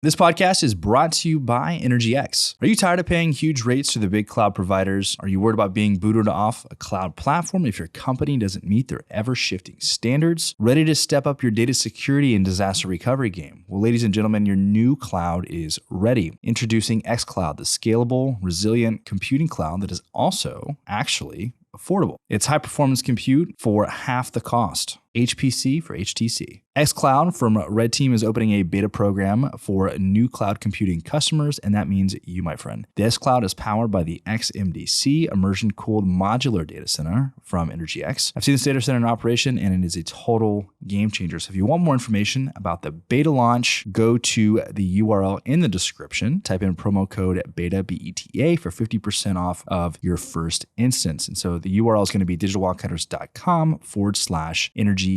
This podcast is brought to you by EnergyX. Are you tired of paying huge rates to the big cloud providers? Are you worried about being booted off a cloud platform if your company doesn't meet their ever-shifting standards? Ready to step up your data security and disaster recovery game? Well, ladies and gentlemen, your new cloud is ready. Introducing xCloud, the scalable, resilient computing cloud that is also actually affordable. It's high-performance compute for half the cost. HPC for HTC. xCloud from Red Team is opening a beta program for new cloud computing customers, and that means you, my friend. The xCloud is powered by the XMDC immersion-cooled modular data center from EnergyX. I've seen this data center in operation, and it is a total game changer. So if you want more information about the beta launch, go to the URL in the description. Type in promo code BETA, B-E-T-A, for 50% off of your first instance. And so the URL is going to be digitalwildcatters.com/EnergyX.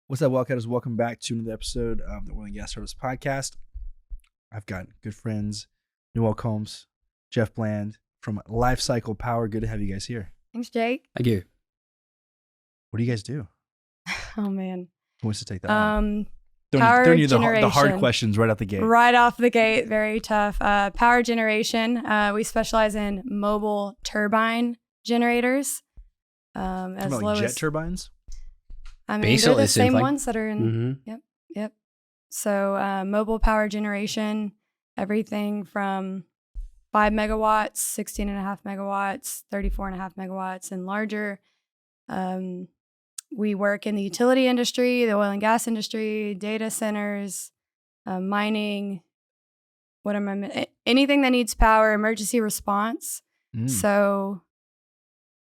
What's up, Wildcatters? Welcome back to another episode of the Oil and Gas Service Podcast. I've got good friends, Noel Combs, Jeff Bland from Lifecycle Power. Good to have you guys here. Thanks, Jake. Thank you. What do you guys do? Oh, man. Who wants to take that one? Power Throwing you the generation. hard questions right out the gate. Right off the gate. Very tough. Power generation. We specialize in mobile turbine generators. As like low jet as turbines? I mean, Basically they're the same thing. ones that are in. Mm-hmm. Yep. So mobile power generation, everything from 5 megawatts, 16.5 megawatts, 34.5 megawatts, and larger. We work in the utility industry, the oil and gas industry, data centers, mining. Anything that needs power, emergency response. So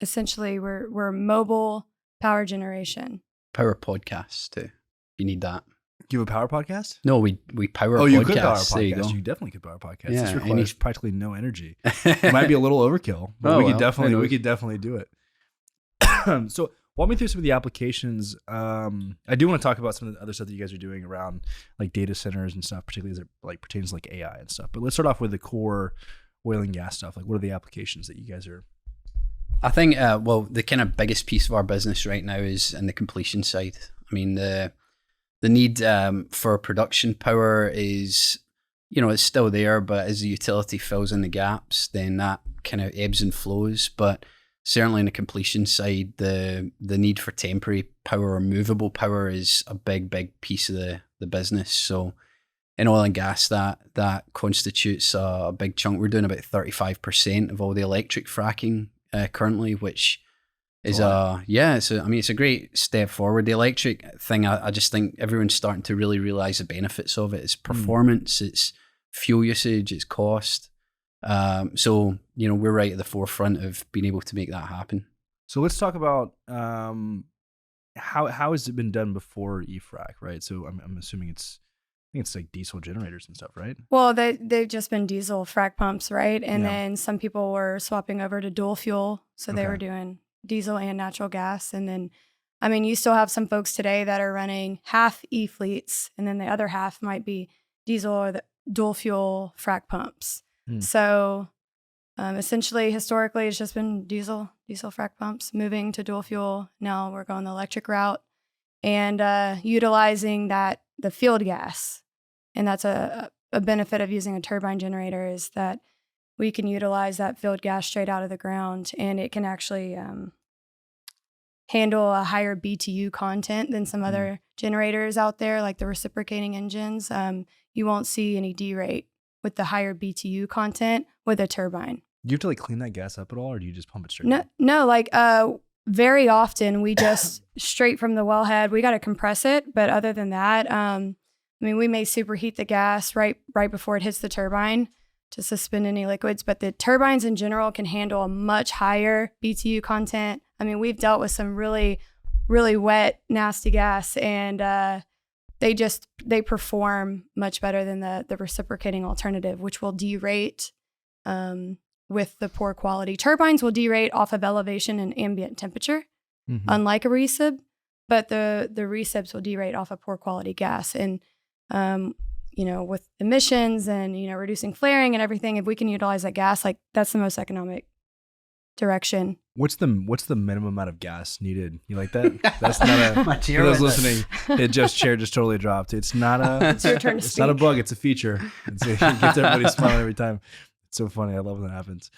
essentially, we're mobile power generation. Power podcasts too. You need that. You have a power podcast? No, we power podcasts. Oh, you could power a There you podcast. go. You definitely could power a podcast. Yeah, This requires practically no energy. It might be a little overkill, but we could definitely do it. So walk me through some of the applications. I do want to talk about some of the other stuff that you guys are doing around like data centers and stuff, particularly as it like pertains to like AI and stuff. But let's start off with the core oil and gas stuff. Like, what are the applications that you guys are? I think, the kind of biggest piece of our business right now is in the completion side. I mean, the need for production power is, it's still there, but as the utility fills in the gaps, then that kind of ebbs and flows. But certainly in the completion side, the need for temporary power or movable power is a big piece of the business. So in oil and gas, that constitutes a big chunk. We're doing about 35% of all the electric fracking currently, which is it's a great step forward. The electric thing, I just think everyone's starting to really realize the benefits of it. It's performance, it's fuel usage, it's cost. So we're right at the forefront of being able to make that happen. So let's talk about how has it been done before eFrac, right? So I'm assuming it's like diesel generators and stuff, right? Well, they've just been diesel frac pumps, right? And then some people were swapping over to dual fuel. So they were doing diesel and natural gas. And then, I mean, you still have some folks today that are running half e-fleets, and then the other half might be diesel or the dual fuel frac pumps. So essentially, historically, it's just been diesel frac pumps. Moving to dual fuel, now we're going the electric route and utilizing the field gas. And that's a benefit of using a turbine generator, is that we can utilize that field gas straight out of the ground, and it can actually handle a higher BTU content than some other generators out there, like the reciprocating engines. You won't see any derate with the higher BTU content with a turbine. Do you have to like clean that gas up at all, or do you just pump it straight in? No, like very often we just straight from the wellhead, we got to compress it. But other than that, we may superheat the gas right before it hits the turbine to suspend any liquids, but the turbines in general can handle a much higher BTU content. I mean, we've dealt with some really, really wet, nasty gas, and they perform much better than the reciprocating alternative, which will derate with the poor quality. Turbines will derate off of elevation and ambient temperature, unlike a recip, but the recips will derate off of poor quality gas. And with emissions and, reducing flaring and everything, if we can utilize that gas, like that's the most economic direction What's the minimum amount of gas needed? You like that? That's not a My chair for those went listening. Jeff's chair just totally dropped. It's not a It's your turn to it's not a speak. bug. It's a feature. It gets everybody smiling every time. It's so funny. I love when that happens.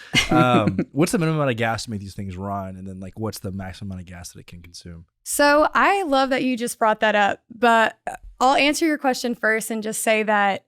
What's the minimum amount of gas to make these things run, and then like what's the maximum amount of gas that it can consume? So I love that you just brought that up, but I'll answer your question first and just say that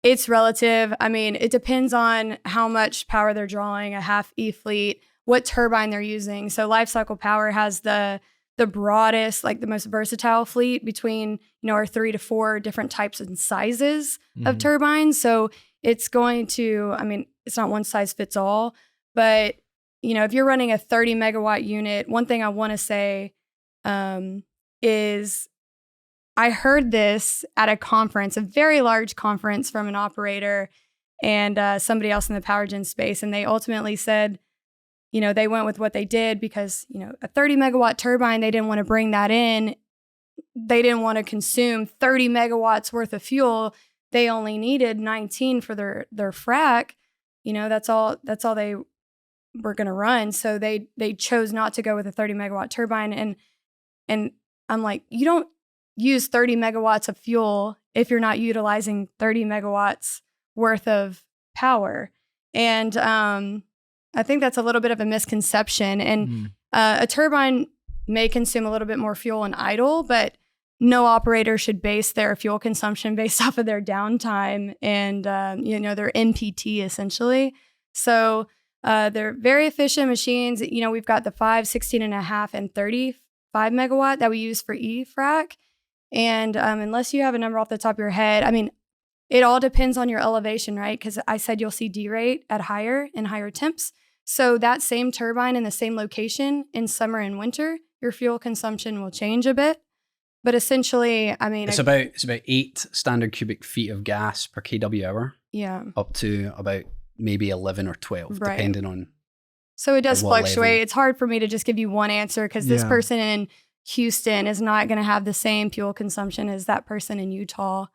it's relative. I mean, it depends on how much power they're drawing, a half E fleet, what turbine they're using. So Lifecycle Power has the broadest, like the most versatile fleet between, our 3 to 4 different types and sizes of turbines. So it's going to, I mean, it's not one size fits all, but if you're running a 30 megawatt unit, one thing I want to say is I heard this at a conference, a very large conference from an operator and somebody else in the power gen space. And they ultimately said, they went with what they did because, a 30 megawatt turbine, they didn't want to bring that in. They didn't want to consume 30 megawatts worth of fuel. They only needed 19 for their frack. That's all they were going to run. So they chose not to go with a 30 megawatt turbine. And I'm like, you don't use 30 megawatts of fuel if you're not utilizing 30 megawatts worth of power. And I think that's a little bit of a misconception. And a turbine may consume a little bit more fuel in idle, but no operator should base their fuel consumption based off of their downtime and, their NPT essentially. So they're very efficient machines. We've got the 5, 16.5, and 35 megawatt that we use for E-frac. And unless you have a number off the top of your head, I mean, it all depends on your elevation, right? Because I said you'll see derate at higher temps. So that same turbine in the same location in summer and winter, your fuel consumption will change a bit. But essentially, I mean, it's about 8 standard cubic feet of gas per kW hour. Yeah. Up to about maybe 11 or 12, right. depending on. So it does fluctuate. Level. It's hard for me to just give you one answer because this person in Houston is not going to have the same fuel consumption as that person in Utah,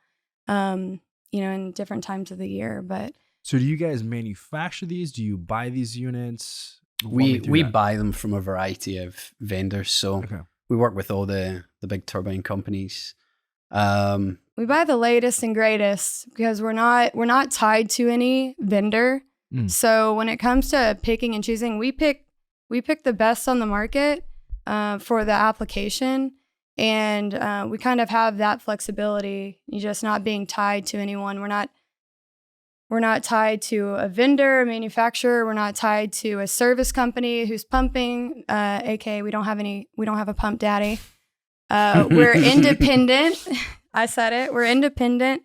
in different times of the year. But so do you guys manufacture these? Do you buy these units? We buy them from a variety of vendors. So we work with all the big turbine companies. We buy the latest and greatest because we're not tied to any vendor. So when it comes to picking and choosing, we pick the best on the market for the application. And we kind of have that flexibility. You're just not being tied to anyone. We're not tied to a vendor, a manufacturer. We're not tied to a service company who's pumping, aka we don't have a pump daddy. We're independent. I said it. We're independent.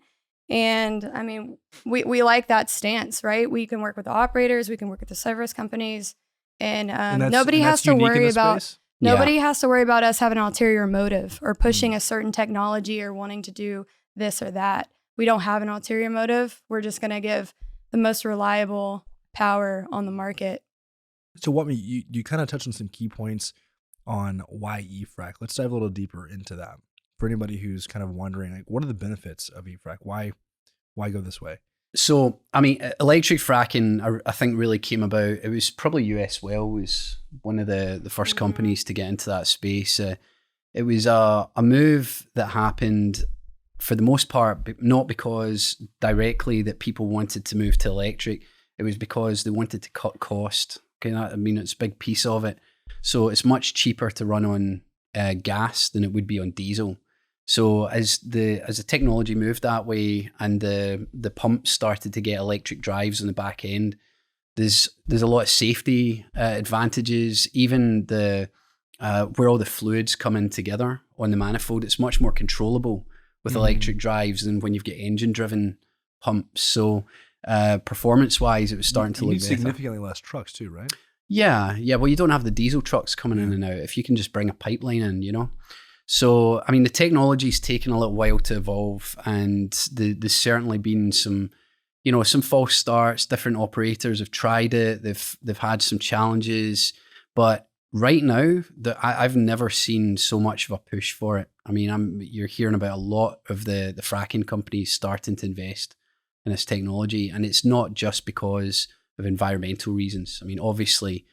And I mean, we like that stance, right? We can work with the operators. We can work with the service companies. And nobody has to worry about us having an ulterior motive or pushing a certain technology or wanting to do this or that. We don't have an ulterior motive. We're just going to give the most reliable power on the market. So you kind of touched on some key points on why E-frac. Let's dive a little deeper into that. For anybody who's kind of wondering, like, what are the benefits of E-frac? Why go this way? So, I mean, electric fracking, I think, really came about. It was probably US Well was one of the first companies to get into that space. It was a move that happened for the most part, not because directly that people wanted to move to electric. It was because they wanted to cut cost. Okay, I mean, it's a big piece of it. So it's much cheaper to run on gas than it would be on diesel. So as the technology moved that way and the pumps started to get electric drives on the back end, there's a lot of safety advantages. Even the where all the fluids come in together on the manifold, it's much more controllable with electric drives than when you've got engine-driven pumps. So performance-wise, it was starting to look better. Significantly less trucks too, right? Yeah. Well, you don't have the diesel trucks coming in and out if you can just bring a pipeline in, So, I mean, the technology's taken a little while to evolve, and there's certainly been some false starts. Different operators have tried it. They've had some challenges, but right now, I've never seen so much of a push for it. I mean, you're hearing about a lot of the fracking companies starting to invest in this technology, and it's not just because of environmental reasons. I mean, obviously,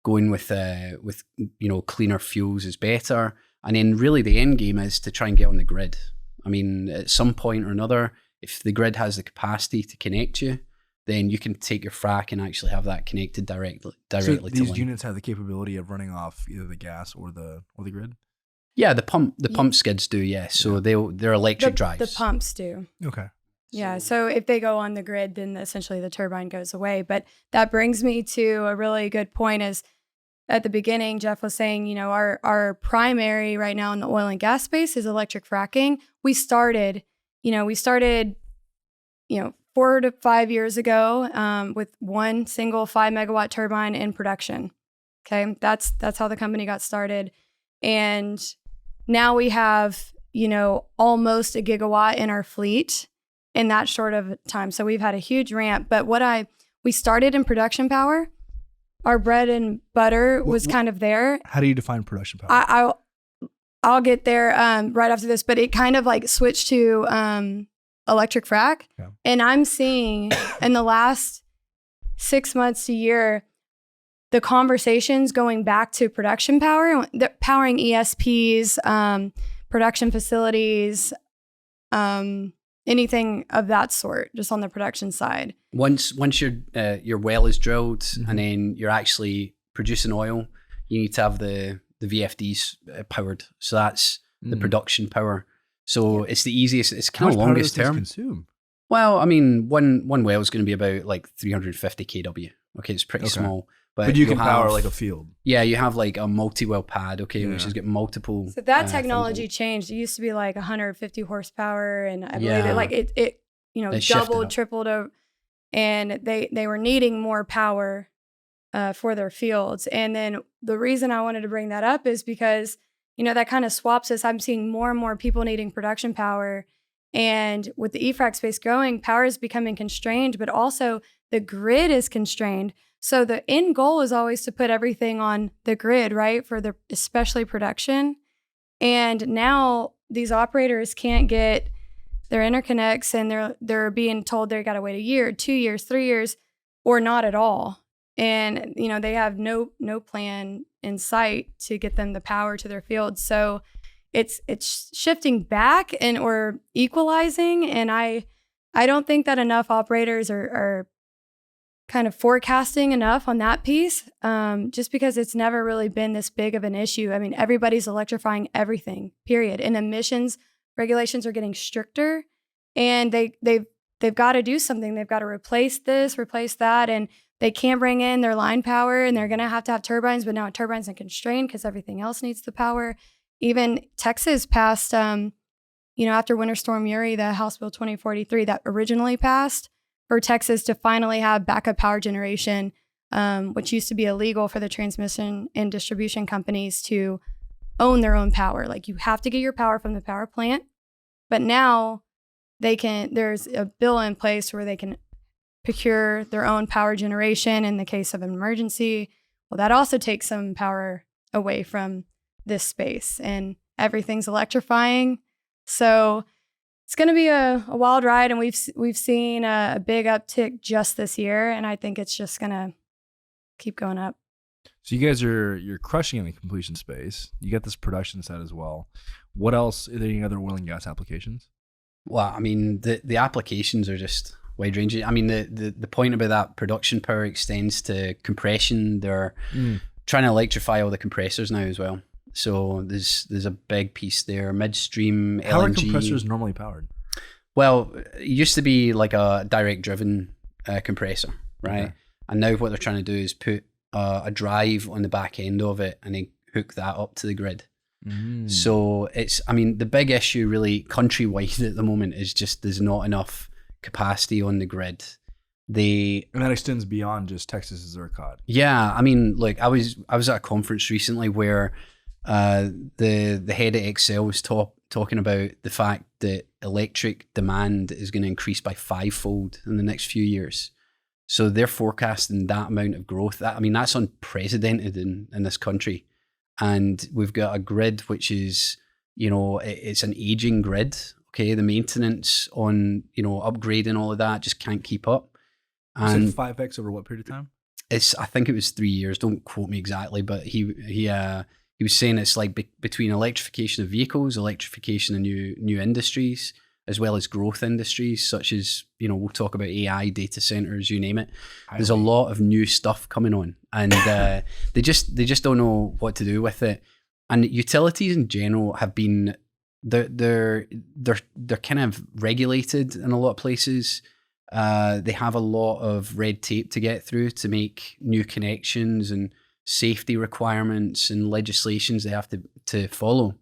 going with cleaner fuels is better. And then really the end game is to try and get on the grid. I mean, at some point or another, if the grid has the capacity to connect you, then you can take your frac and actually have that connected directly so to these line. units have the capability of running off either the gas or the grid? Yeah, the pump skids do, yes. So they're electric drives. The pumps do. Okay. Yeah, so if they go on the grid, then essentially the turbine goes away. But that brings me to a really good point is at the beginning, Jeff was saying, our primary right now in the oil and gas space is electric fracking. We started 4 to 5 years ago with one single 5 megawatt turbine in production. Okay, that's how the company got started. And now we have, almost a gigawatt in our fleet in that short of time. So we've had a huge ramp. But we started in production power. Our bread and butter was kind of there. How do you define production power? I'll get there right after this, but it kind of like switched to electric frac. Yeah. And I'm seeing in the last 6 months to year, the conversations going back to production power, powering ESPs, production facilities, anything of that sort, just on the production side. Once your well is drilled and then you're actually producing oil, you need to have the VFDs powered. So that's the production power. So it's the easiest. It's kind of longest term. Consume? Well, I mean, one well is going to be about like 350 kW. Okay, it's pretty small. But you can power like a field. Yeah, you have like a multi-well pad, which is getting multiple. So that technology changed. It used to be like 150 horsepower, and I believe it doubled, tripled over, and they were needing more power for their fields. And then the reason I wanted to bring that up is because that kind of swaps us. I'm seeing more and more people needing production power, and with the e-frac space growing, power is becoming constrained, but also the grid is constrained. So the end goal is always to put everything on the grid, right? For especially production. And now these operators can't get their interconnects, and they're being told they got to wait a year, 2 years, 3 years, or not at all. And they have no plan in sight to get them the power to their fields. So it's shifting back or equalizing. And I don't think that enough operators are kind of forecasting enough on that piece, just because it's never really been this big of an issue. I mean, everybody's electrifying everything, period. And emissions regulations are getting stricter, and they've got to do something. They've got to replace this, replace that, and they can't bring in their line power, and they're going to have turbines, but now turbines are constrained because everything else needs the power. Even Texas passed, after Winter Storm Uri, the House Bill 2043 that originally passed, for Texas to finally have backup power generation, which used to be illegal for the transmission and distribution companies to own their own power. Like, you have to get your power from the power plant, but now there's a bill in place where they can procure their own power generation in the case of an emergency. Well, that also takes some power away from this space, and everything's electrifying. So it's going to be a wild ride, and we've seen a big uptick just this year, and I think it's just going to keep going up. So you guys you're crushing in the completion space. You got this production side as well. What else? Are there any other oil and gas applications? Well, I mean, the applications are just wide ranging. I mean, the point about that production power extends to compression. They're trying to electrify all the compressors now as well. So there's a big piece there. Midstream LNG. How are compressors normally powered? Well, it used to be like a direct driven compressor, right? Okay. And now what they're trying to do is put a drive on the back end of it and then hook that up to the grid. So the big issue really countrywide at the moment is just there's not enough capacity on the grid. And that extends beyond just Texas ERCOT. Yeah, I mean, like I was at a conference recently where the head of Excel was talking about the fact that electric demand is going to increase by 5-fold in the next few years. So they're forecasting that amount of growth. That's unprecedented in this country. And we've got a grid which is, it's an aging grid. Okay, the maintenance on, upgrading all of that just can't keep up. And 5x over what period of time? I think it was 3 years. Don't quote me exactly, but he was saying it's like between electrification of vehicles, electrification of new industries, as well as growth industries such as, we'll talk about AI, data centers, you name it. There's a lot of new stuff coming on, and they just don't know what to do with it. And utilities in general have been they're kind of regulated in a lot of places. They have a lot of red tape to get through to make new connections and safety requirements and legislations they have to follow,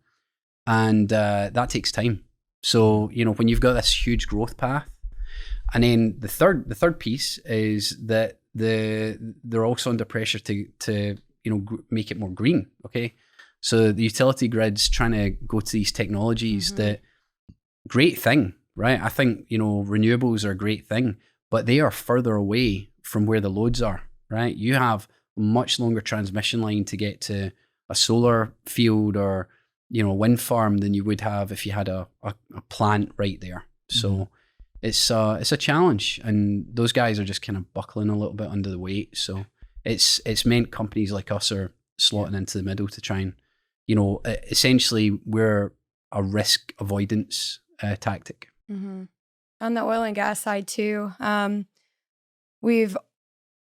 and that takes time. So when you've got this huge growth path, and then the third piece is that they're also under pressure to make it more green. Okay, so the utility grid's trying to go to these technologies that great thing, right? I think renewables are a great thing, but they are further away from where the loads are, right? You have a much longer transmission line to get to a solar field or wind farm than you would have if you had a plant right there. So it's a challenge, and those guys are just kind of buckling a little bit under the weight. So it's meant companies like us are slotting into the middle to try and, essentially we're a risk avoidance tactic. Mm-hmm. On the oil and gas side too, we've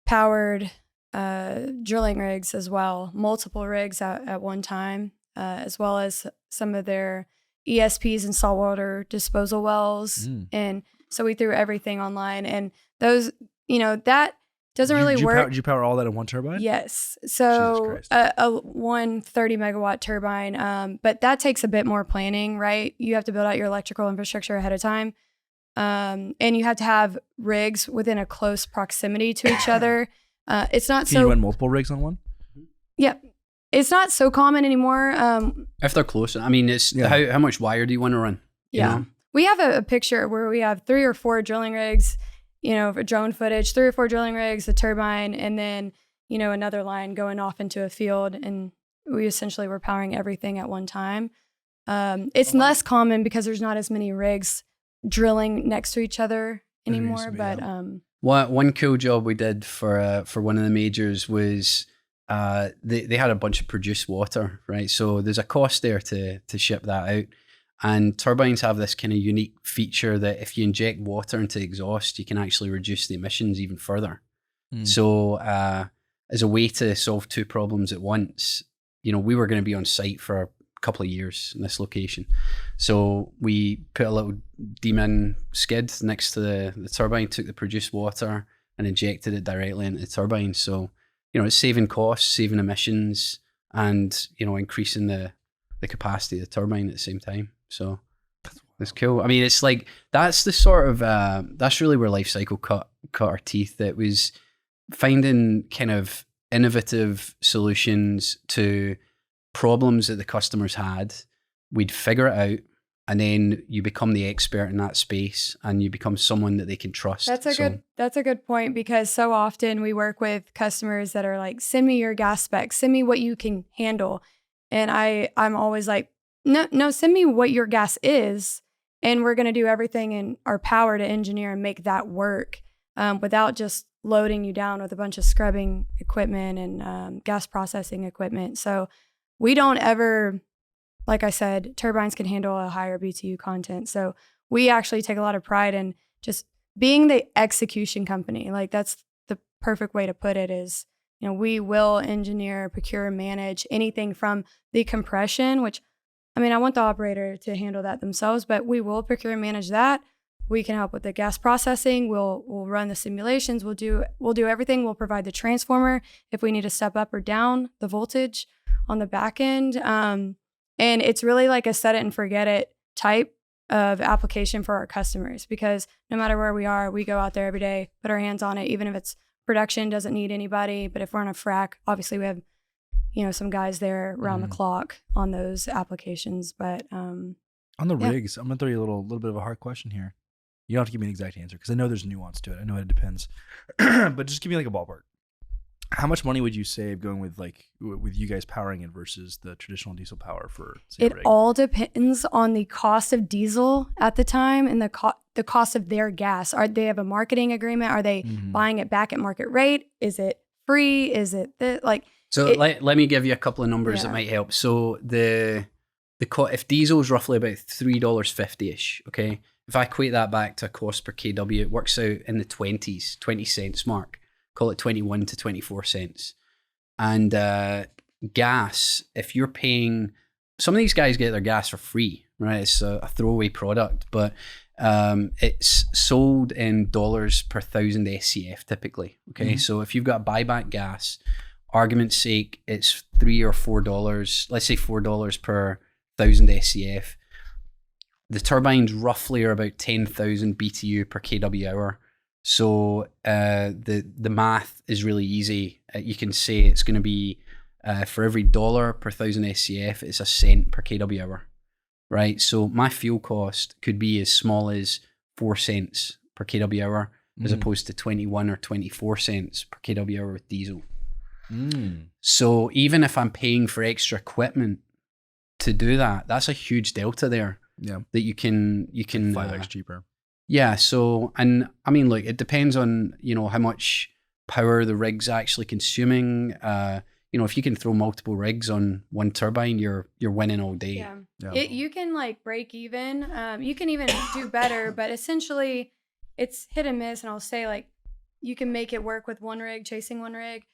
powered drilling rigs as well, multiple rigs at one time. As well as some of their ESPs and saltwater disposal wells. And so we threw everything online, and those, that doesn't really work. Did you power all that in one turbine? Yes. So one 30 megawatt turbine, but that takes a bit more planning, right? You have to build out your electrical infrastructure ahead of time. And you have to have rigs within a close proximity to each other. It's not Can you run multiple rigs on one? Yeah. It's not so common anymore. If they're close, I mean, it's how much wire do you want to run? You know? We have a picture where we have 3 or 4 drilling rigs, for drone footage, 3 or 4 drilling rigs, a turbine, and then, another line going off into a field. And we essentially were powering everything at one time. It's less common because there's not as many rigs drilling next to each other anymore. But one cool job we did for one of the majors was they had a bunch of produced water, right? So there's a cost there to ship that out. And turbines have this kind of unique feature that if you inject water into exhaust, you can actually reduce the emissions even further. So as a way to solve 2 problems at once, we were going to be on site for a couple of years in this location. So we put a little D-min skid next to the turbine, took the produced water and injected it directly into the turbine. So it's saving costs, saving emissions, and, increasing the capacity of the turbine at the same time. So it's cool. I mean, it's like, that's the sort of, that's really where Lifecycle cut our teeth. It was finding kind of innovative solutions to problems that the customers had. We'd figure it out, and then you become the expert in that space, and you become someone that they can trust. That's a good point, because so often we work with customers that are like, send me your gas specs, send me what you can handle. And I'm always like, no, send me what your gas is, and we're going to do everything in our power to engineer and make that work, without just loading you down with a bunch of scrubbing equipment and gas processing equipment. So we don't ever, like I said, turbines can handle a higher BTU content. So we actually take a lot of pride in just being the execution company. Like, that's the perfect way to put it is, we will engineer, procure, manage anything from the compression, which, I mean, I want the operator to handle that themselves, but we will procure and manage that. We can help with the gas processing. We'll run the simulations. We'll do everything. We'll provide the transformer if we need to step up or down the voltage on the back end. And it's really like a set it and forget it type of application for our customers, because no matter where we are, we go out there every day, put our hands on it, even if it's production, doesn't need anybody. But if we're on a frac, obviously we have, some guys there around the clock on those applications. But on the rigs, I'm going to throw you a little bit of a hard question here. You don't have to give me an exact answer, because I know there's nuance to it. I know it depends. But just give me like a ballpark. How much money would you save going with you guys powering it versus the traditional diesel power for, say, it all depends on the cost of diesel at the time and the cost of their gas. They have a marketing agreement? Are they buying it back at market rate? Is it free? Is it like? So let me give you a couple of numbers that might help. So if diesel is roughly about $3.50-ish, okay? If I equate that back to a cost per kW, it works out in the 20 cents mark. Call it 21 to 24 cents. And gas, if you're paying, some of these guys get their gas for free, right? It's a throwaway product, but it's sold in dollars per 1,000 SCF typically, okay? So if you've got buyback gas, argument's sake, it's $3 or $4, let's say $4 per 1,000 SCF. The turbines roughly are about 10,000 BTU per kW hour. So the math is really easy. You can say it's going to be for every $1 per 1,000 SCF, it's a cent per kW hour, right? So my fuel cost could be as small as 4 cents per kW hour as opposed to 21 or 24 cents per kW hour with diesel. So even if I'm paying for extra equipment to do that, that's a huge delta there. Yeah, that you can 5x cheaper. Yeah. So, and I mean, look, it depends on, how much power the rig's actually consuming. If you can throw multiple rigs on one turbine, you're winning all day. Yeah. You can like break even. You can even do better, but essentially it's hit and miss. And I'll say like, you can make it work with one rig, chasing one rig.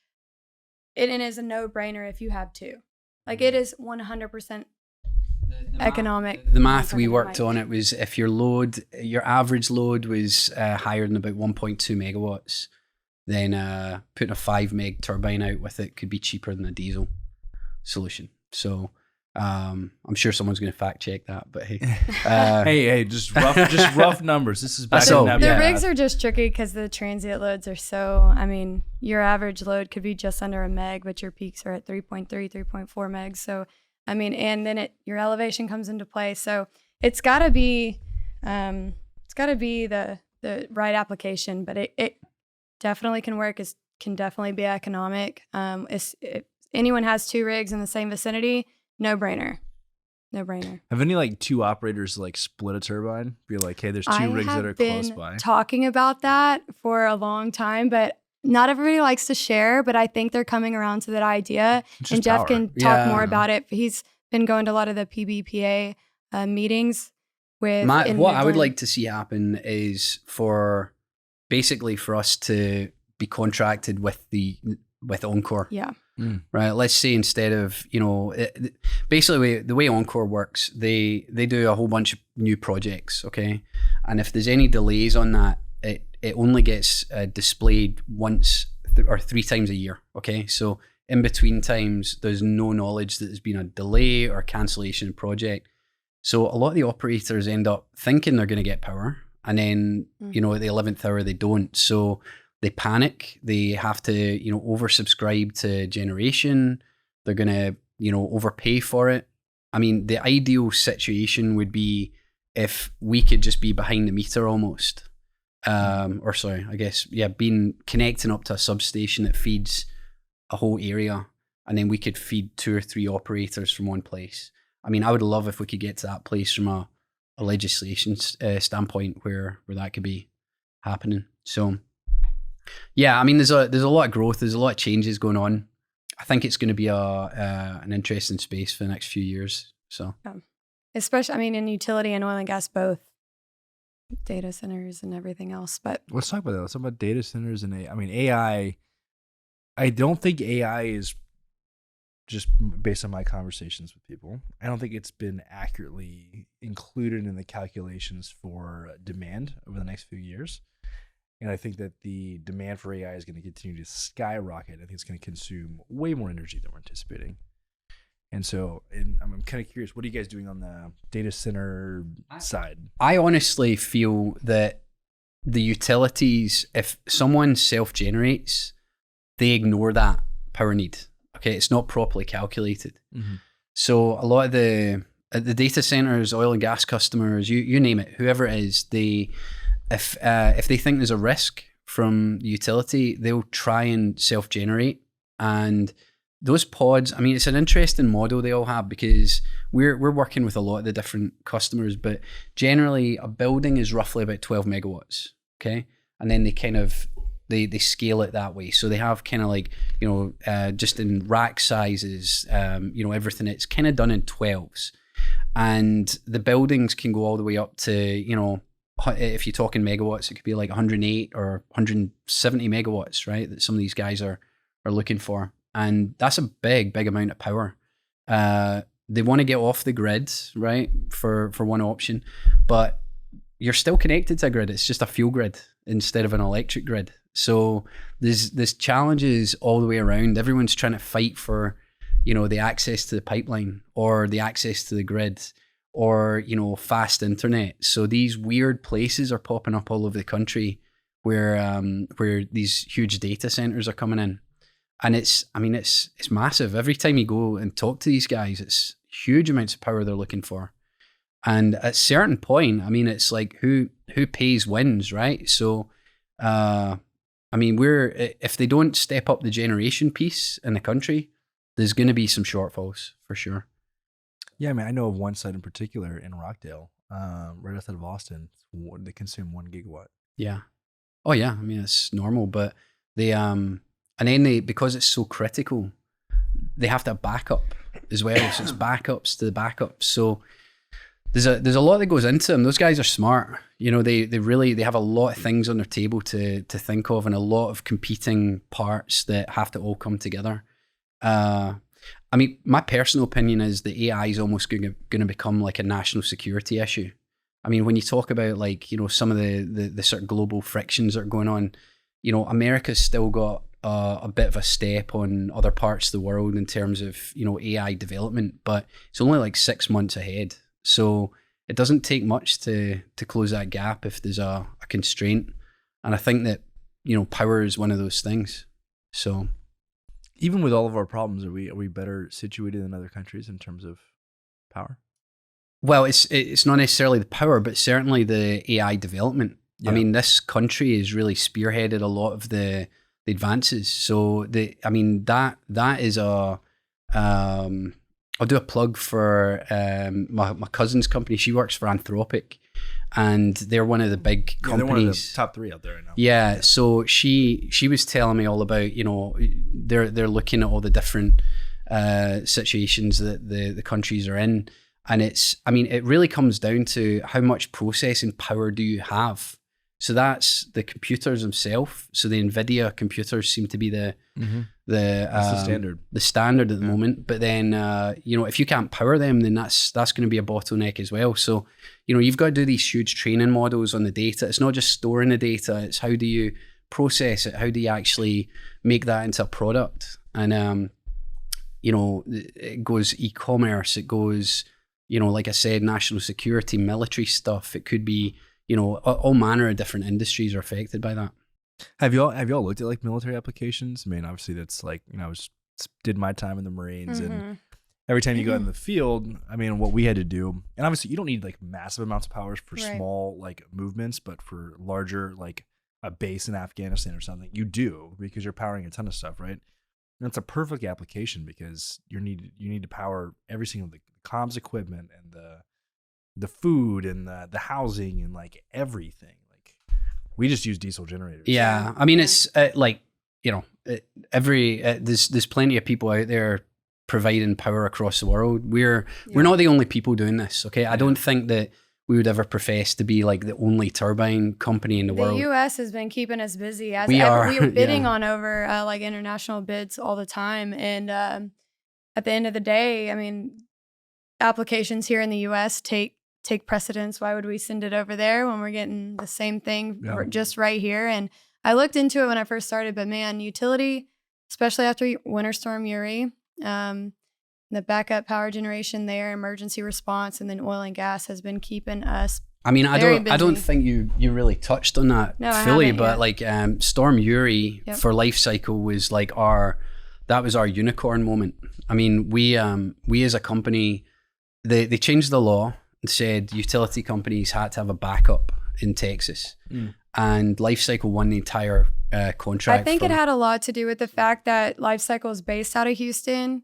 It is a no-brainer if you have two. Like it is 100% economic. The math we worked on it was if your average load was higher than about 1.2 megawatts, then putting a 5 meg turbine out with it could be cheaper than a diesel solution. So I'm sure someone's going to fact check that, but hey, hey, just rough numbers. This is back in the rigs are just tricky because the transient loads are so. I mean, your average load could be just under a meg, but your peaks are at 3.3, 3.4 megs. So, I mean, and then your elevation comes into play. So it's got to be, the right application. But it definitely can work. It can definitely be economic. If anyone has 2 rigs in the same vicinity, no brainer. Have any like 2 operators like split a turbine? Be like, hey, there's 2 rigs that are close by. Talking about that for a long time, but not everybody likes to share. But I think they're coming around to that idea, and Jeff can talk more about it. He's been going to a lot of the PBPA meetings with. What I would like to see happen is for us to be contracted with Encore. Yeah. Right. Let's say instead of, basically the way Encore works, they do a whole bunch of new projects. Okay. And if there's any delays on that, it only gets displayed once or 3 times a year. Okay. So in between times, there's no knowledge that there's been a delay or cancellation of project. So a lot of the operators end up thinking they're going to get power. And then, at the 11th hour, they don't. So they panic. They have to, oversubscribe to generation. They're going to, overpay for it. I mean, the ideal situation would be if we could just be behind the meter almost. Being connecting up to a substation that feeds a whole area, and then we could feed 2 or 3 operators from one place. I mean, I would love if we could get to that place from a legislation standpoint where that could be happening. So, yeah, I mean, there's a lot of growth. There's a lot of changes going on. I think it's going to be an interesting space for the next few years. So, especially, I mean, in utility and oil and gas, both data centers and everything else. But let's talk about that. Let's talk about data centers and AI. I mean, AI. I don't think AI is, just based on my conversations with people, I don't think it's been accurately included in the calculations for demand over the next few years. And I think that the demand for AI is going to continue to skyrocket. I think it's going to consume way more energy than we're anticipating. And so I'm kind of curious, what are you guys doing on the data center side? I honestly feel that the utilities, if someone self-generates, they ignore that power need. Okay, it's not properly calculated. Mm-hmm. So a lot of the data centers, oil and gas customers, you name it, whoever it is, if they think there's a risk from the utility, they'll try and self-generate. And those pods, I mean, it's an interesting model they all have, because we're working with a lot of the different customers, but generally a building is roughly about 12 megawatts. Okay, and then they kind of they scale it that way. So they have kind of like, just in rack sizes, everything, it's kind of done in 12s. And the buildings can go all the way up to, if you're talking megawatts, it could be like 108 or 170 megawatts, right? That some of these guys are looking for. And that's a big amount of power. They want to get off the grid, right? For one option, but you're still connected to a grid. It's just a fuel grid instead of an electric grid. So there's challenges all the way around. Everyone's trying to fight for, the access to the pipeline or the access to the grid or, fast internet. So these weird places are popping up all over the country where these huge data centers are coming in. And it's massive. Every time you go and talk to these guys, it's huge amounts of power they're looking for. And at a certain point, it's like who pays wins, right? So, if they don't step up the generation piece in the country, there's going to be some shortfalls for sure. Yeah, I know of one site in particular in Rockdale, right outside of Austin. They consume 1 gigawatt. Yeah. Oh yeah. It's normal, but they and then because it's so critical, they have to have backup as well. So it's backups to the backups. So there's a lot that goes into them. Those guys are smart. They have a lot of things on their table to think of, and a lot of competing parts that have to all come together. My personal opinion is the AI is almost going to become like a national security issue. When you talk about some of the sort of global frictions that are going on, America's still got a bit of a step on other parts of the world in terms of, AI development, but it's only like 6 months ahead. So it doesn't take much to close that gap if there's a constraint. And I think that, power is one of those things. So even with all of our problems, are we better situated than other countries in terms of power? Well, it's not necessarily the power, but certainly the AI development. Yeah. This country has really spearheaded a lot of the advances. So that is I'll do a plug for my cousin's company. She works for Anthropic, and they're one of the big companies. They're one of the top 3 out there right now. Yeah. So she was telling me all about, they're looking at all the different situations that the countries are in. And it really comes down to how much processing power do you have? So that's the computers themselves. So the NVIDIA computers seem to be that's the standard. The standard at the moment. But then, if you can't power them, then that's going to be a bottleneck as well. So, you've got to do these huge training models on the data. It's not just storing the data. It's how do you process it? How do you actually make that into a product? And, it goes e-commerce. It goes, like I said, national security, military stuff. It could be, all manner of different industries are affected by that. Have y'all looked at like military applications? Obviously that's like, did my time in the Marines, and every time you go in the field, what we had to do, and obviously you don't need like massive amounts of powers for small like movements, but for larger, like a base in Afghanistan or something, you do, because you're powering a ton of stuff, right? And it's a perfect application because you need to power every single the comms equipment and the food and the housing and like everything. Like we just use diesel generators. Yeah, it's there's plenty of people out there providing power across the world. We're not the only people doing this. Okay, I don't think that we would ever profess to be like the only turbine company in the world. The U.S. has been keeping us busy. We are bidding on over like international bids all the time. And at the end of the day, applications here in the U.S. take precedence. Why would we send it over there when we're getting the same thing just right here? And I looked into it when I first started, but man, utility, especially after Winter Storm Uri, the backup power generation there, emergency response, and then oil and gas has been keeping us. I don't think you really touched on that fully, but like Storm Uri for Lifecycle was like that was our unicorn moment. We as a company, they changed the law and said utility companies had to have a backup in Texas, and Lifecycle won the entire contract. I think it had a lot to do with the fact that Lifecycle is based out of Houston.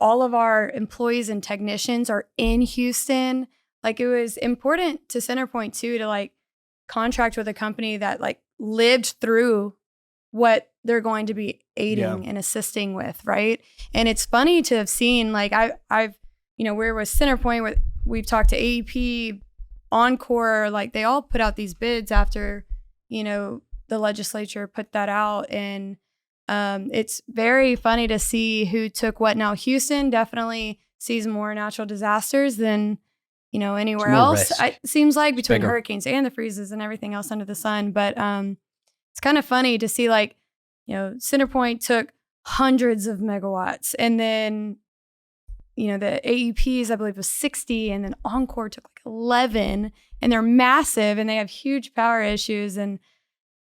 All of our employees and technicians are in Houston. Like, it was important to Centerpoint too to like contract with a company that like lived through what they're going to be aiding and assisting with, right? And it's funny to have seen, like, I've where with Centerpoint, where we've talked to AEP, Encore, like they all put out these bids after, the legislature put that out. And it's very funny to see who took what. Now, Houston definitely sees more natural disasters than, anywhere else. It seems like between hurricanes and the freezes and everything else under the sun. But it's kind of funny to see, like, Centerpoint took hundreds of megawatts, and then, the AEPs, I believe, was 60, and then Encore took like 11, and they're massive and they have huge power issues. And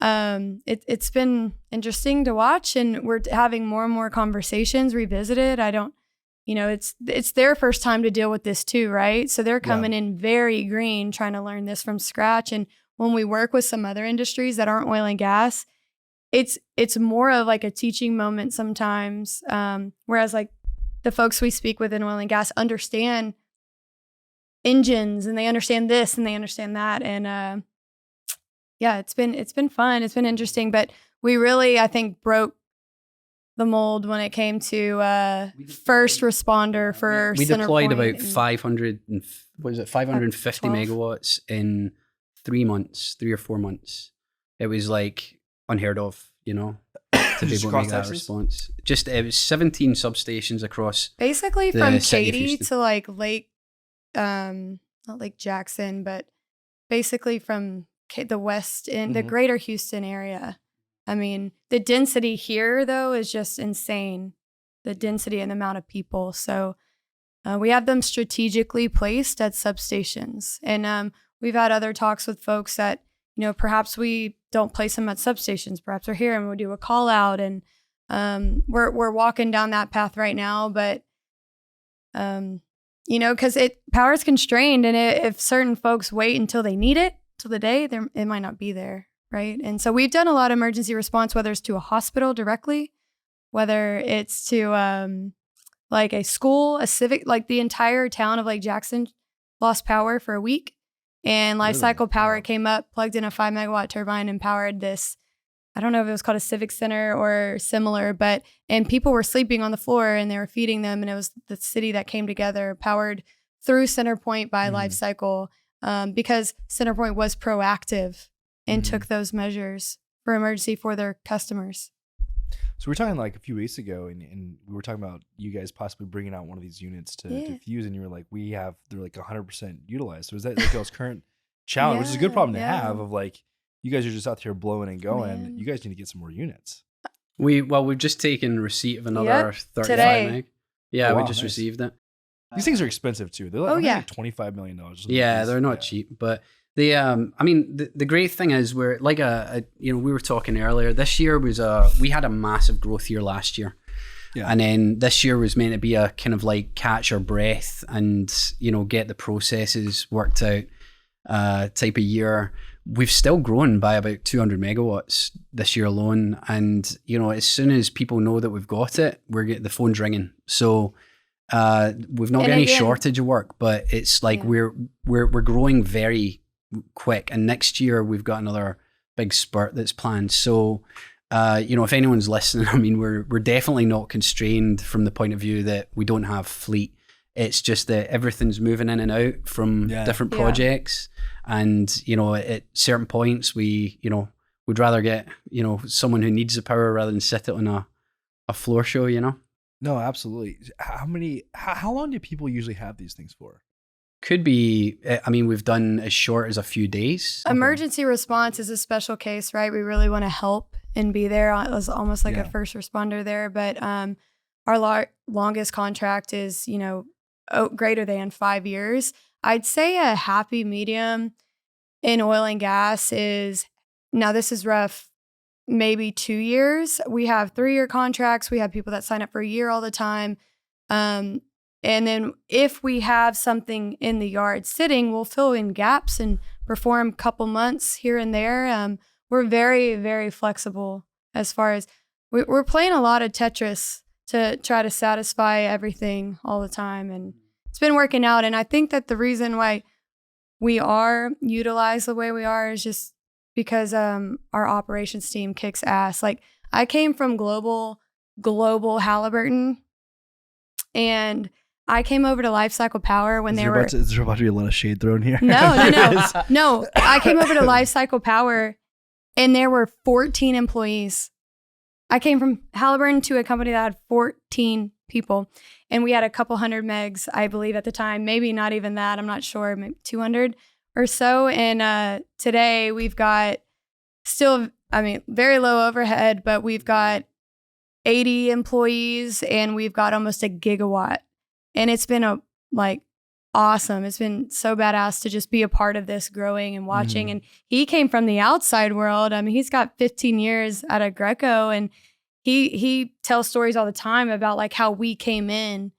it's been interesting to watch, and we're having more and more conversations revisited. It's their first time to deal with this too, right? So they're coming in very green, trying to learn this from scratch. And when we work with some other industries that aren't oil and gas, it's more of like a teaching moment sometimes. Whereas like the folks we speak with in oil and gas understand engines, and they understand this and they understand that. And it's been fun. It's been interesting, but we really, I think, broke the mold when it came to first responder for we deployed about 550 12. megawatts in 3 or 4 months. It was like unheard of, to be able to make that response. It was 17 substations across basically from Katy to like Lake, not Lake Jackson, but basically from the west in the greater Houston area. I mean, the density here, though, is just insane. The density and the amount of people. So we have them strategically placed at substations. And we've had other talks with folks that, perhaps we don't place them at substations. Perhaps we're here and we'll do a call out. And we're walking down that path right now. But, because power is constrained. And if certain folks wait until they need it, till the day, it might not be there. Right. And so we've done a lot of emergency response, whether it's to a hospital directly, whether it's to like a school, a civic, like the entire town of Lake Jackson lost power for a week. And Lifecycle Power came up, plugged in a 5 megawatt turbine and powered this. I don't know if it was called a civic center or similar, and people were sleeping on the floor and they were feeding them. And it was the city that came together, powered through Centerpoint by Lifecycle, because Centerpoint was proactive and took those measures for emergency for their customers. So we were talking like a few weeks ago, and we were talking about you guys possibly bringing out one of these units to fuse, and you were like, they're like 100% utilized. So is that like y'all's current challenge, which is a good problem to have, of like, you guys are just out here blowing and going. Man. You guys need to get some more units. We've just taken receipt of another 35 meg. Yeah, we just received it. These things are expensive too. They're like $25 million. Yeah, they're not cheap, but the great thing is we're like we were talking earlier, this year was we had a massive growth year last year. Yeah. And then this year was meant to be a kind of like catch our breath and, get the processes worked out type of year. We've still grown by about 200 megawatts this year alone. And, as soon as people know that we've got it, we're getting the phone's ringing. So we've not got any shortage of work, but it's like we're growing very quick, and next year we've got another big spurt that's planned. So if anyone's listening, I mean, we're definitely not constrained from the point of view that we don't have fleet. It's just that everything's moving in and out from different projects, and at certain points we'd rather get someone who needs the power rather than sit it on a floor show. No, absolutely. How long do people usually have these things for? Could be, we've done as short as a few days. Emergency response is a special case, right? We really want to help and be there as almost like a first responder there. But our longest contract is, greater than 5 years. I'd say a happy medium in oil and gas is, now this is rough, maybe 2 years. We have 3-year contracts. We have people that sign up for a year all the time. And then if we have something in the yard sitting, we'll fill in gaps and perform a couple months here and there. We're very, very flexible as far as we're playing a lot of Tetris to try to satisfy everything all the time. And it's been working out. And I think that the reason why we are utilized the way we are is just because our operations team kicks ass. Like I came from global Halliburton, and I came over to Lifecycle Power when they were. Is there about to be a lot of shade thrown here? No. I came over to Lifecycle Power, and there were 14 employees. I came from Halliburton to a company that had 14 people, and we had a couple hundred megs, I believe, at the time. Maybe not even that. I'm not sure. Maybe 200 or so. And today we've got still, very low overhead, but we've got 80 employees, and we've got almost a gigawatt. And it's been awesome. It's been so badass to just be a part of this growing and watching. And he came from the outside world. He's got 15 years at a Greco, and he tells stories all the time about like how we came in,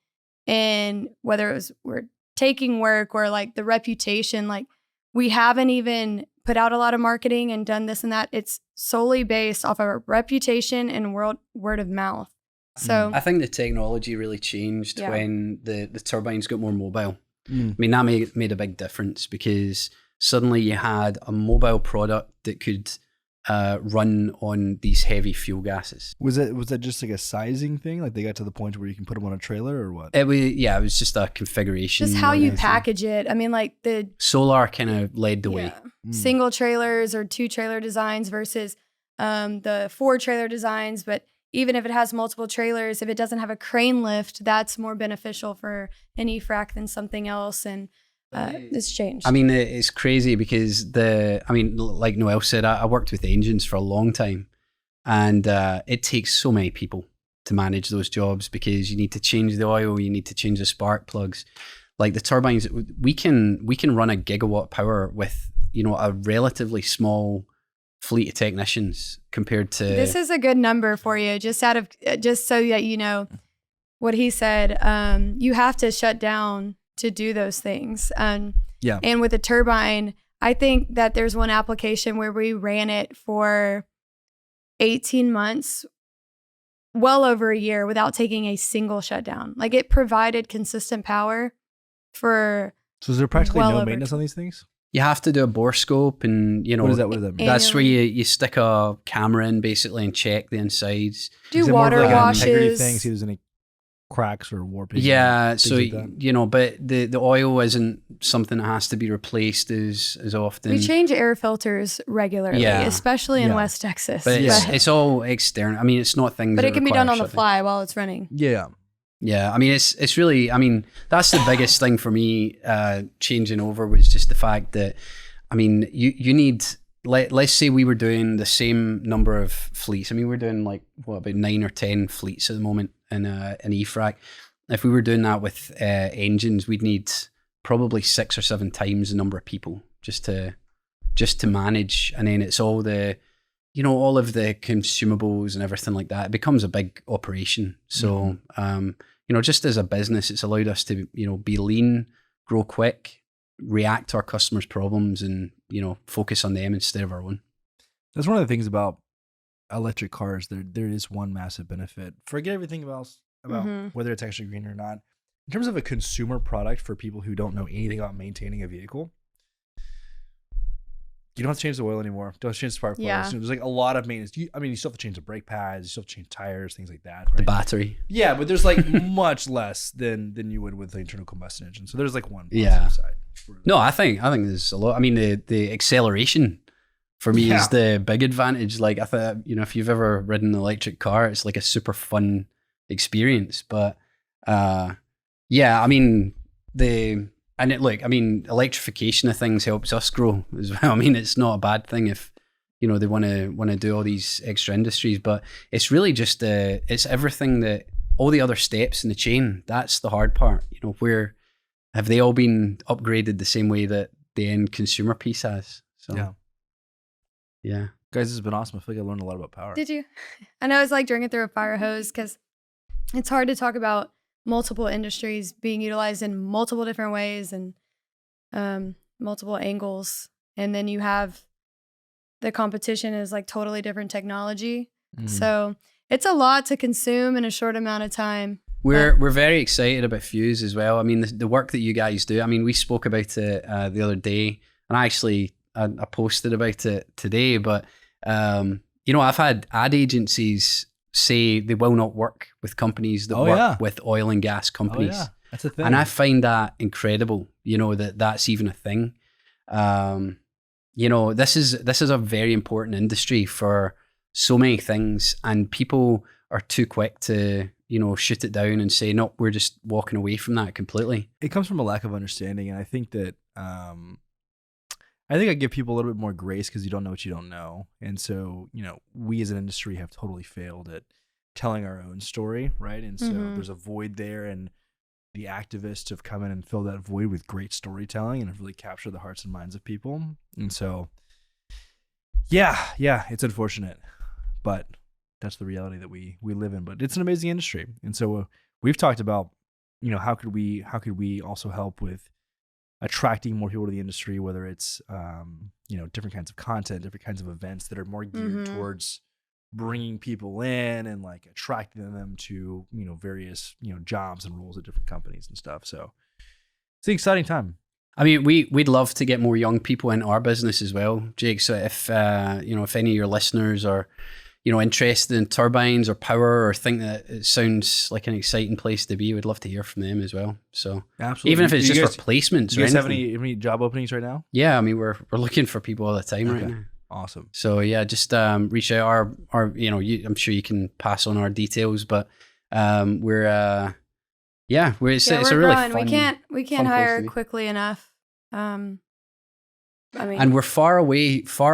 and whether it was we're taking work or like the reputation, like we haven't even put out a lot of marketing and done this and that. It's solely based off of our reputation and word of mouth. So I think the technology really changed when the turbines got more mobile. That made a big difference, because suddenly you had a mobile product that could run on these heavy fuel gases. Was that just like a sizing thing? Like they got to the point where you can put them on a trailer, or what? It was just a configuration. Just how you package it. Like the solar kind of led the way. Single trailers or 2 trailer designs versus the 4 trailer designs. But even if it has multiple trailers, if it doesn't have a crane lift, that's more beneficial for an e-frac than something else. And it's changed. It's crazy because like Noel said, I worked with engines for a long time, and it takes so many people to manage those jobs, because you need to change the oil, you need to change the spark plugs. Like the turbines, we can run a gigawatt power with, a relatively small fleet of technicians compared to. This is a good number for you, just so that you know what he said. You have to shut down to do those things. And with a turbine, I think that there's one application where we ran it for 18 months, well over a year, without taking a single shutdown. Like it provided consistent power for. So is there practically no maintenance on these things? You have to do a bore scope, and what does that mean? That's where you stick a camera in basically and check the insides. Do water washes. Integrity thing, see if there's any cracks or warping. Yeah, so but the oil isn't something that has to be replaced as often. We change air filters regularly, especially in West Texas. But it's all external. It's not things. But that it can be done on the fly while it's running. Yeah. Yeah, it's really, that's the biggest thing for me changing over, was just the fact that, you need, let's say we were doing the same number of fleets. We're doing about 9 or 10 fleets at the moment in an e-frac. If we were doing that with engines, we'd need probably 6 or 7 times the number of people just to manage. And then it's all the, all of the consumables and everything like that. It becomes a big operation. So, just as a business, it's allowed us to, be lean, grow quick, react to our customers' problems, and, focus on them instead of our own. That's one of the things about electric cars. There is one massive benefit. Forget everything else about whether it's actually green or not. In terms of a consumer product for people who don't know anything about maintaining a vehicle, you don't have to change the oil anymore. Don't have to change the spark plugs. Yeah. There's a lot of maintenance. You still have to change the brake pads. You still have to change tires, things like that. Right? The battery. Yeah, but there's much less than you would with the internal combustion engine. So there's one side. No, I think there's a lot. The acceleration for me is the big advantage. Like I thought, if you've ever ridden an electric car, it's like a super fun experience. But electrification of things helps us grow as well. It's not a bad thing if, they want to do all these extra industries, but it's really just, it's everything that, all the other steps in the chain. That's the hard part. Where have they all been upgraded the same way that the end consumer piece has? So, yeah. Guys, this has been awesome. I feel like I learned a lot about power. Did you? I know it's like drinking through a fire hose, because it's hard to talk about multiple industries being utilized in multiple different ways and multiple angles. And then you have the competition is totally different technology. So it's a lot to consume in a short amount of time. We're very excited about Fuse as well. The work that you guys do, we spoke about it the other day, and I actually I posted about it today, but you know, I've had ad agencies say they will not work with companies that work with oil and gas companies. Oh, yeah. That's a thing. And I find that incredible, you know, that's even a thing. You know, this is a very important industry for so many things, and people are too quick to, you know, shoot it down and say, no, we're just walking away from that completely. It comes from a lack of understanding. And I think that, I give people a little bit more grace because you don't know what you don't know. And so, you know, we as an industry have totally failed at telling our own story, right? And so there's a void there, and the activists have come in and filled that void with great storytelling and have really captured the hearts and minds of people. And so, yeah, it's unfortunate, but that's the reality that we live in. But it's an amazing industry. And so we've talked about, you know, how could we also help with attracting more people to the industry, whether it's, you know, different kinds of content, different kinds of events that are more geared towards bringing people in and like attracting them to, you know, various, you know, jobs and roles at different companies and stuff. So it's an exciting time. I mean, we'd love to get more young people in our business as well, Jake. So if, you know, if any of your listeners are, you know, interested in turbines or power or think that it sounds like an exciting place to be, we'd love to hear from them as well. So absolutely, even if it's just replacements. Do you guys have any job openings right now? Yeah, I mean, we're looking for people all the time right now. Awesome. So yeah, just reach out. Our you know, I'm sure you can pass on our details, but it's a really growing. fun. We can't hire quickly enough. I mean, and we're far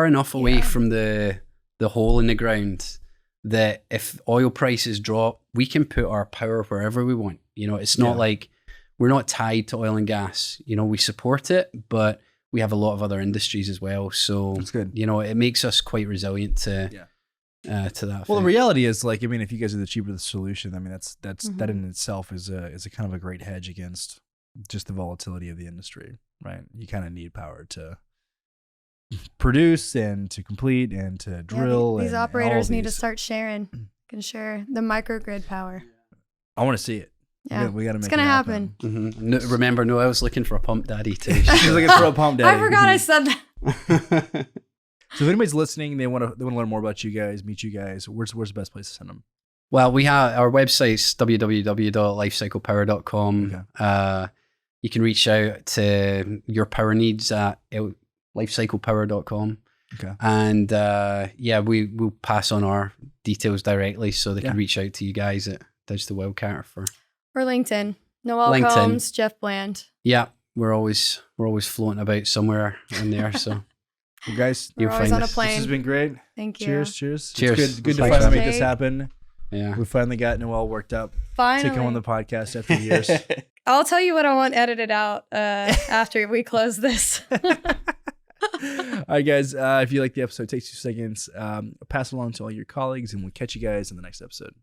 enough away from the hole in the ground that if oil prices drop, we can put our power wherever we want. You know, it's not like we're not tied to oil and gas. You know, we support it, but we have a lot of other industries as well. So that's good. You know, it makes us quite resilient to that. Well, the reality is, like, I mean, if you guys are the cheaper the solution, I mean, that in itself is a kind of a great hedge against just the volatility of the industry, right? You kind of need power to produce and to complete and to drill. These operators need to start sharing. Can share the microgrid power. I want to see it. Yeah, we got to make it's gonna happen. No, remember, I was looking for a pump daddy too. She's looking for a pump daddy. I forgot I said that. So if anybody's listening, they want to learn more about you guys, meet you guys. Where's the best place to send them? Well, we have our website's www.lifecyclepower.com. Okay. You can reach out to your power needs at lifecyclepower.com. Okay. And we'll pass on our details directly so they can reach out to you guys at Digital Wildcat or LinkedIn. Noel Combs, Jeff Bland. Yeah, we're always floating about somewhere in there. So, well, guys, we're always on a plane. This has been great. Thank you. Cheers. Cheers. It's good to finally make this happen. Yeah, we finally got Noel worked up to come on the podcast after years. I'll tell you what I want edited out after we close this. All right, guys. If you like the episode, take 2 seconds. Pass it along to all your colleagues, and we'll catch you guys in the next episode.